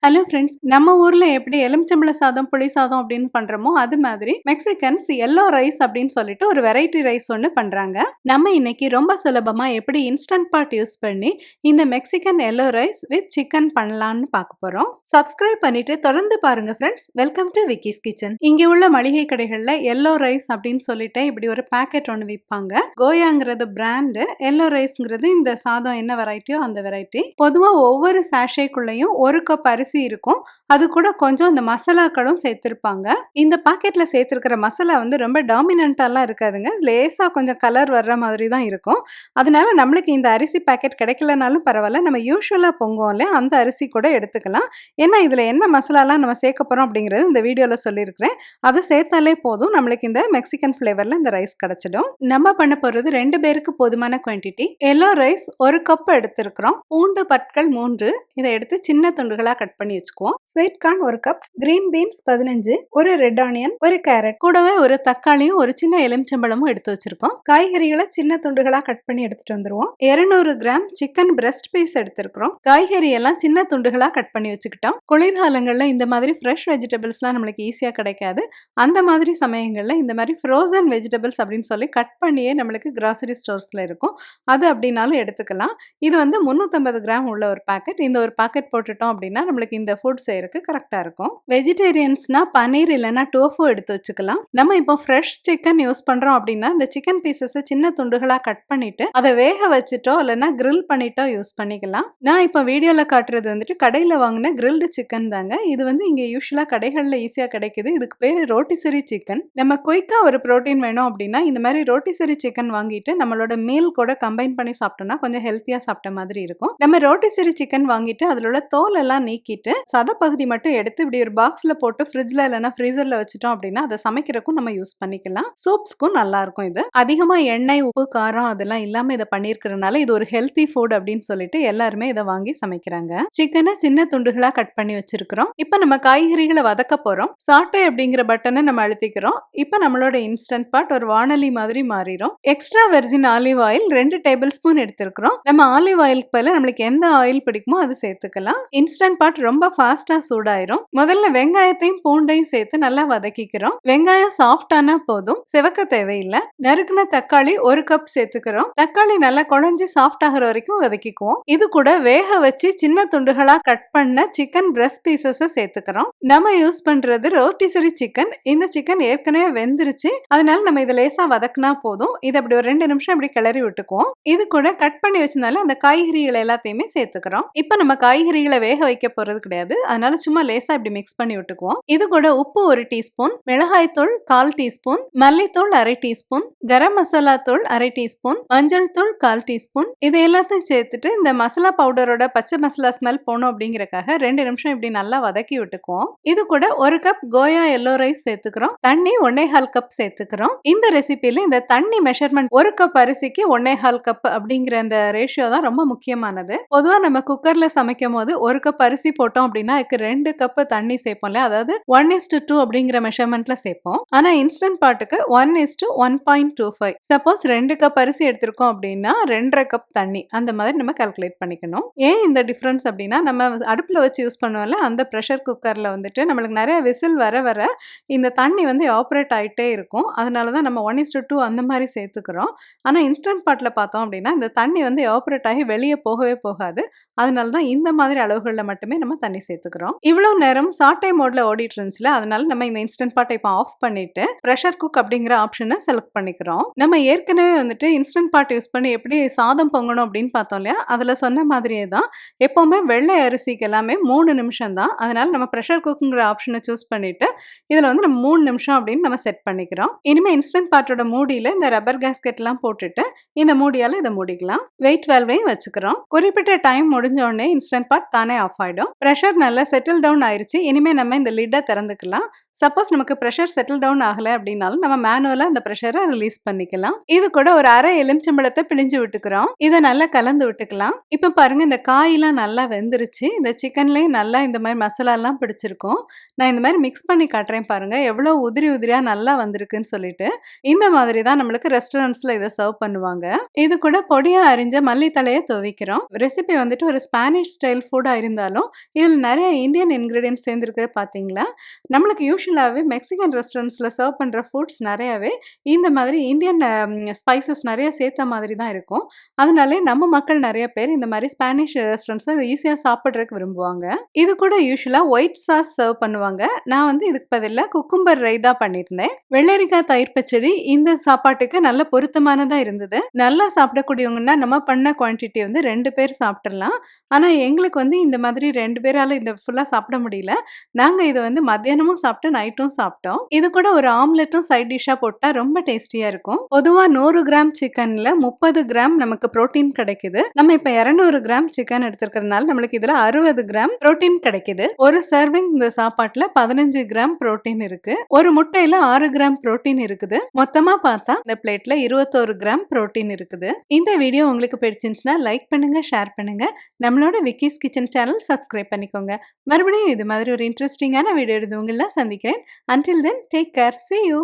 Hello friends, நம்ம ஊர்ல எப்படி எலுமிச்சம்பழ சாதம், புளி சாதம் அப்படின்னு பண்றோமோ அது மாதிரி மெக்சிகன்ஸ் எல்லோ ரைஸ் அப்படின்னு சொல்லிட்டு ஒரு வெரைட்டி ரைஸ் ஒன்று பண்றாங்க. நம்ம இன்னைக்கு ரொம்ப சுலபமா எப்படி இன்ஸ்டன்ட் பாட் யூஸ் பண்ணி இந்த Mexican yellow rice with chicken பண்ணலாம்னு பார்க்க போறோம். சப்ஸ்கிரைப் பண்ணிட்டு தொடர்ந்து பாருங்க friends. Welcome to Vicky's kitchen. இங்க உள்ள மளிகை கடைகள்ல எல்லோ ரைஸ் அப்படின்னு சொல்லிட்டு இப்படி ஒரு பேக்கெட் ஒன்று விற்பாங்க. கோயாங்கிறது பிராண்டு, எல்லோ ரைஸ்ங்கிறது இந்த சாதம் என்ன வெரைட்டியோ அந்த வெரைட்டி. பொதுவா ஒவ்வொரு சாஷேக்குள்ளேயும் ஒரு கப் அரிசி இருக்கும். அது கூட கொஞ்சம் இந்த மசாலாக்களும் சேர்த்திருப்பாங்க. இந்த பாக்கெட்ல சேர்த்திருக்கிற மசாலா வந்து ரொம்ப டாமினன்ட்டாலாம் இருக்காதுங்க. லேசா கொஞ்சம் கலர் வர்ற மாதிரி தான் இருக்கும். அதனால நம்மளுக்கு இந்த அரிசி பாக்கெட் கிடைக்கலனாலும் பரவாயில்ல, நம்ம யூஸ்வலா பொங்குவோம் இல்லையா, அந்த அரிசி கூட எடுத்துக்கலாம். ஏன்னா இதுல என்ன மசாலாலாம் நம்ம சேர்க்க போறோம் அப்படிங்கிறது இந்த வீடியோல சொல்லியிருக்கிறேன். அதை சேர்த்தாலே போதும், நம்மளுக்கு இந்த மெக்சிகன் ஃபிளேவர்ல இந்த ரைஸ் கிடைச்சிடும். நம்ம பண்ண போறது 2 பேருக்கு போதுமான குவான்டிட்டி. எல்லோ ரைஸ் 1 கப் எடுத்திருக்கிறோம். பூண்டு பற்கள் 3, இதை எடுத்து சின்ன துண்டுகளா கட் பண்ணி வச்சுக்குவோம். Sweet corn 1 cup, green beans 15, ஒரு ரெட் ஆனியன், ஒரு கேரட், கூடவே ஒரு தக்காளியும் ஒரு சின்ன எலுமிச்சம்பழமும் எடுத்து வச்சிருக்கோம். காய்கறிகளை சின்ன துண்டுகளா கட் பண்ணி எடுத்துட்டு வந்துருவோம். 200 கிராம் சிக்கன் பிரஸ்ட் பீஸ் எடுத்திருக்கிறோம். காய்கறி எல்லாம் சின்ன துண்டுகளா கட் பண்ணி வச்சுக்கிட்டோம். குளிர்காலங்கள்ல இந்த மாதிரி ஃப்ரெஷ் வெஜிடபிள்ஸ்லாம் நம்மளுக்கு ஈஸியா கிடைக்காது. அந்த மாதிரி சமயங்கள்ல இந்த மாதிரி ஃப்ரோசன் வெஜிடபிள்ஸ் அப்படின்னு சொல்லி கட் பண்ணியே நம்மளுக்கு கிராசரி ஸ்டோர்ஸ்ல இருக்கும். அது அப்படின்னாலும் எடுத்துக்கலாம். இது வந்து 350 கிராம் உள்ள ஒரு பாக்கெட். இந்த ஒரு பாக்கெட் போட்டுட்டோம் அப்படின்னா நம்மளுக்கு இந்த ஃபுட் செய்யறதுக்கு கரெக்டா இருக்கும். வெஜிடேரியன்ஸ்னா பன்னீர் இல்லைன்னா டோஃபு எடுத்து வச்சுக்கலாம். நம்ம இப்போ ஃப்ரெஷ் சிக்கன் யூஸ் பண்றோம் அப்படின்னா இந்த சிக்கன் பீசஸை சின்ன துண்டுகளா கட் பண்ணிட்டு அதை வேக வச்சுட்டோ இல்லைன்னா கிரில் பண்ணிட்டோ யூஸ் பண்ணிக்கலாம். நான் இப்போ வீடியோல காட்டுறது வந்துட்டு கடையில வாங்கின கிரில்டு சிக்கன் தாங்க. இது வந்து இங்க யூஸ்வலா கடைகள்ல ஈஸியா கிடைக்குது. இதுக்கு பேரு ரோட்டிசரி சிக்கன். நம்ம குயிக்கா ஒரு புரோட்டீன் வேணும் அப்படின்னா இந்த மாதிரி ரோட்டிசரி சிக்கன் வாங்கிட்டு நம்மளோட மீல் கூட கம்பைன் பண்ணி சாப்பிட்டோம்னா கொஞ்சம் ஹெல்த்தியா சாப்பிட்ட மாதிரி இருக்கும். நம்ம ரோட்டிசரி சிக்கன் வாங்கிட்டு அதில் உள்ள தோல் எல்லாம் நீக்கிட்டு சத பகுதி மட்டும் எடுத்து இப்படி ஒரு பாக்ஸ்ல போட்டு ஃப்ரிட்ஜ்ல இல்லைன்னா ஃப்ரீசர்ல வச்சுட்டோம் அப்படின்னா அதை சமைக்கிறதுக்கும் நம்ம யூஸ் பண்ணிக்கலாம். சூப்ஸ்க்கும் நல்லா இருக்கும். இது அதிகமா எண்ணெய், உப்பு, காரம் அதெல்லாம் இல்லாம இதை பண்ணிருக்கிறதுனால இது ஒரு ஹெல்த்தி ஃபுட் அப்படின்னு சொல்லிட்டு எல்லாருமே இதை வாங்கி சமைக்கிறாங்க. சிக்கனை சின்ன துண்டுகளா கட் பண்ணி வச்சிருக்கிறோம். இப்ப நம்ம காய்கறிகளை வதக்க போறோம். சாட்டை அப்படிங்கிற பட்டனை நம்ம அழுத்திக்கிறோம். இப்ப நம்மளோட இன்ஸ்டன்ட் பாட் ஒரு வாணலி மாதிரி மாறிடும். Extra virgin olive oil 2 table spoon எடுத்திருக்கிறோம். நம்ம ஆலிவ் ஆயிலுக்கு பதிலா நம்மளுக்கு எந்த ஆயில் பிடிக்குமோ அது சேர்த்துக்கலாம். இன்ஸ்டன்ட் பாட் ரொம்ப ஃபாஸ்டா சூடாயிரும். முதல்ல வெங்காயத்தையும் பூண்டையும் சேர்த்து நல்லா வதக்கிக்கிறோம். வெங்காயம் சாஃப்டானா போதும், செவக்க தேவையில்லை. நறுக்குன தக்காளி 1 கப் சேர்த்துக்கிறோம். தக்காளி நல்லா குழஞ்சி சாஃப்ட் ஆகிற வரைக்கும் வதக்கிக்குவோம். இது கூட வேக வச்சு சின்ன துண்டுகளா கட் பண்ண சிக்கன் பிரஸ்ட் பீசஸ் சேர்த்துக்கிறோம். நம்ம யூஸ் பண்றது ரோட்டிசரி சிக்கன். இந்த சிக்கன் ஏற்கனவே வெந்துருச்சு, அதனால நம்ம இதை லேசா வதக்குனா போதும். இது அப்படி ஒரு 2 நிமிஷம் இப்படி கிளறி விட்டுக்குவோம். இது கூட கட் பண்ணி வச்சிருந்தாலும் அந்த காய்கறிகள் எல்லாத்தையுமே சேர்த்துக்கிறோம். இப்ப நம்ம காய்கறிகளை வேக வைக்க போறது கிடையாது, அதனால சும்மா லேசா இப்படி மிக்ஸ் பண்ணி விட்டுக்குவோம். இது கூட உப்பு 1 டீஸ்பூன், மிளகாய் தூள் 1/4 டீஸ்பூன், மல்லித்தூள் 1/2 டீஸ்பூன், கரம் மசாலா தூள் 1/2 டீஸ்பூன், மஞ்சள் தூள் 1/4 டீஸ்பூன். இது எல்லாத்தையும் சேர்த்துட்டு இந்த மசாலா பவுடரோட பச்சை மசாலா ஸ்மெல் போகணும் அப்படிங்கறக்காக 2 நிமிஷம் இப்படி நல்லா வதக்கி விட்டுக்குவோம். இது கூட 1 கப் கோயா எல்லோ ரைஸ் சேர்த்துக்கிறோம். தண்ணி 1/4 கப் சேர்த்துக்கிறோம். இந்த ரெசிபில இந்த தண்ணி மெஷர்மெண்ட் 1 கப் அரிசிக்கு 1/4 கப் அப்படிங்கிற அந்த ரேஷியோ தான் ரொம்ப முக்கியமானது. பொதுவா நம்ம குக்கர்ல சமைக்கும் போது 1 கப் அரிசி போட்டோம் அப்படின்னா அதுக்கு 2 கப் தண்ணி சேர்ப்போம்ல, அதாவது 1:2 அப்படிங்கிற மெஷர்மெண்ட்ல சேர்ப்போம். ஆனா இன்ஸ்டன்ட் பாட்டுக்கு 1:1.25. சப்போஸ் 2 கப் அரிசி எடுத்திருக்கோம் அப்படின்னா 2.5 கப் தண்ணி, அந்த மாதிரி நம்ம கால்குலேட் பண்ணிக்கணும். ஏன் இந்த டிஃபரன்ஸ் அப்படின்னா நம்ம அடுப்புல வச்சு யூஸ் பண்ணுவோம்ல, அந்த ப்ரெஷர் குக்கர்ல வந்துட்டு நம்மளுக்கு நிறைய விசில் வர வர இந்த தண்ணி வந்து ஆப்ரேட் ஆயிட்டே இருக்கும். அதனாலதான் நம்ம 1:2 அந்த மாதிரி சேர்த்துக்கிறோம். ஆனா இன்ஸ்டன்ட் பாட்ல பார்த்தோம் அப்படின்னா இந்த தண்ணி வந்து ஆப்ரேட் ஆகி வெளியே போகவே போகாது. அதனாலதான் இந்த மாதிரி அளவுகள்ல மட்டுமே நம்ம தண்ணி சேர்த்துக்கிறோம். இவ்வளவு நேரம் சாட்டை மோட்ல ஓடிட்டு இருந்துச்சுல, அதனால நம்ம இந்த இன்ஸ்டன்ட் பாட்டை இப்போ ஆஃப் பண்ணிட்டு ப்ரெஷர் குக் அப்படிங்கிற ஆப்ஷனை செலக்ட் பண்ணிக்கிறோம். நம்ம ஏற்கனவே வந்துட்டு இன்ஸ்டன்ட் பாட் யூஸ் பண்ணி எப்படி சாதம் பொங்கணும் அப்படின்னு பார்த்தோம் இல்லையா, அதுல சொன்ன மாதிரியே தான் எப்பவுமே வெள்ளை அரிசிக்கு எல்லாமே 3 நிமிஷம் தான். அதனால நம்ம ப்ரெஷர் குக்குங்கிற ஆப்ஷனை சூஸ் பண்ணிட்டு இதுல வந்து நம்ம 3 நிமிஷம் அப்படின்னு நம்ம செட் பண்ணிக்கிறோம். இனிமே இன்ஸ்டன்ட் பாட்டோட மூடியில இந்த ரப்பர் கேஸ்கெட் எல்லாம் போட்டுட்டு இந்த மூடியால இதை மூடிக்கலாம். வெயிட் வால்வையும் வச்சுக்கிறோம். குறிப்பிட்ட டைம் முடிஞ்ச உடனே இன்ஸ்டன்ட் பாட் தானே ஆஃப் ஆயிடும். ப்ரெஷர் நல்லா செட்டில் டவுன் ஆயிருச்சு. இனிமே நம்ம இந்த லிட்டை திறந்துக்கலாம். சப்போஸ் நமக்கு ப்ரெஷர் செட்டில் டவுன் ஆகலை அப்படின்னாலும் நம்ம மேனுவலா அந்த ப்ரெஷரை ரிலீஸ் பண்ணிக்கலாம். இது கூட ஒரு அரை எலுமிச்சம்பழத்தை பிழிஞ்சு விட்டுக்கிறோம். இதை நல்லா கலந்து விட்டுக்கலாம். இப்ப பாருங்க, இந்த காயெல்லாம் நல்லா வெந்துருச்சு. இந்த சிக்கன்லயும் நல்லா இந்த மாதிரி மசாலா எல்லாம் பிடிச்சிருக்கும். நான் இந்த மாதிரி மிக்ஸ் பண்ணி காட்டுறேன் பாருங்க, எவ்வளவு உதிரி உதிரியா நல்லா வந்திருக்குன்னு சொல்லிட்டு. இந்த மாதிரி தான் நம்மளுக்கு ரெஸ்டாரண்ட்ஸ்ல இதை சர்வ் பண்ணுவாங்க. இது கூட பொடியா அரிஞ்ச மல்லித்தலையை துவைக்கிறோம். ரெசிபி வந்துட்டு ஒரு ஸ்பானிஷ் ஸ்டைல் ஃபுட்டா இருந்தாலும் இதில் நிறைய இந்தியன் இன்கிரீடியன்ட்ஸ் சேர்ந்துருக்கு பார்த்தீங்களா? நம்மளுக்கு யூசுவலாவே மெக்சிகன் ரெஸ்டாரண்ட்ஸ்ல சர்வ் பண்ற ஃபுட்ஸ் நெறையாவே இந்த மாதிரி இந்தியன் ஸ்பைசஸ் நெறைய சேர்த்த மாதிரி தான் இருக்கும். அதனாலே நம்ம மக்கள் நெறைய பேர் இந்த மாரி ஸ்பானிஷ் ரெஸ்டாரண்ட்ஸ்ல ஈஸியா சாப்பிடுறதுக்கு விரும்புவாங்க. இது கூட யூசுவலா ஒயிட் சாஸ் சர்வ் பண்ணுவாங்க. நான் வந்து இதுக்கு பதிலா குக்கும்பர் ரைத்தா பண்ணியிருந்தேன். வெள்ளரிக்காய் தயிர் பச்சடி இந்த சாப்பாட்டுக்கு நல்ல பொருத்தமானதா இருந்தது. நல்லா சாப்பிடக்கூடியவங்கன்னா நம்ம பண்ண குவான்டிட்டி வந்து 2 பேர் சாப்பிட்டுறலாம். ஆனா எங்களுக்கு வந்து இந்த மாதிரி 2 பேரால இந்த ஃபுல்லா சாப்பிட முடியல. நாங்க இத வந்து மத்தியானமும் சாப்பிட்டு, நைட்டும் சாப்பிட்டோம். இது கூட ஒரு ஆம்லெட்டும் சைட் டிஷ்ஷா போட்டா ரொம்ப டேஸ்டியா இருக்கும். பொதுவா 100 கிராம் சிக்கன்ல 30 கிராம் நமக்கு புரோட்டீன் கிடைக்குது. நம்ம இப்ப 200 கிராம் சிக்கன் எடுத்துருக்கிறதுனால நம்மளுக்கு இதுல 60 கிராம் புரோட்டீன் கிடைக்குது. ஒரு சர்விங் இந்த சாப்பாட்டுல 15 கிராம் புரோட்டீன் இருக்கு. ஒரு முட்டையில 6 கிராம் புரோட்டீன் இருக்குது. மொத்தமா பார்த்தா இந்த பிளேட்ல 21 கிராம் புரோட்டீன் இருக்குது. இந்த வீடியோ உங்களுக்கு பிடிச்சிருந்துச்சுன்னா லைக் பண்ணுங்க, ஷேர் பண்ணுங்க. நம்மளோட விக்கிஸ் கிச்சன் சேனல் சப்ஸ்கிரைப் பண்ணிக்கோங்க. மறுபடியும் இது மாதிரி ஒரு இன்ட்ரெஸ்டிங்கான வீடியோ உங்களை சந்திக்கிறேன். Until then, take care. See you.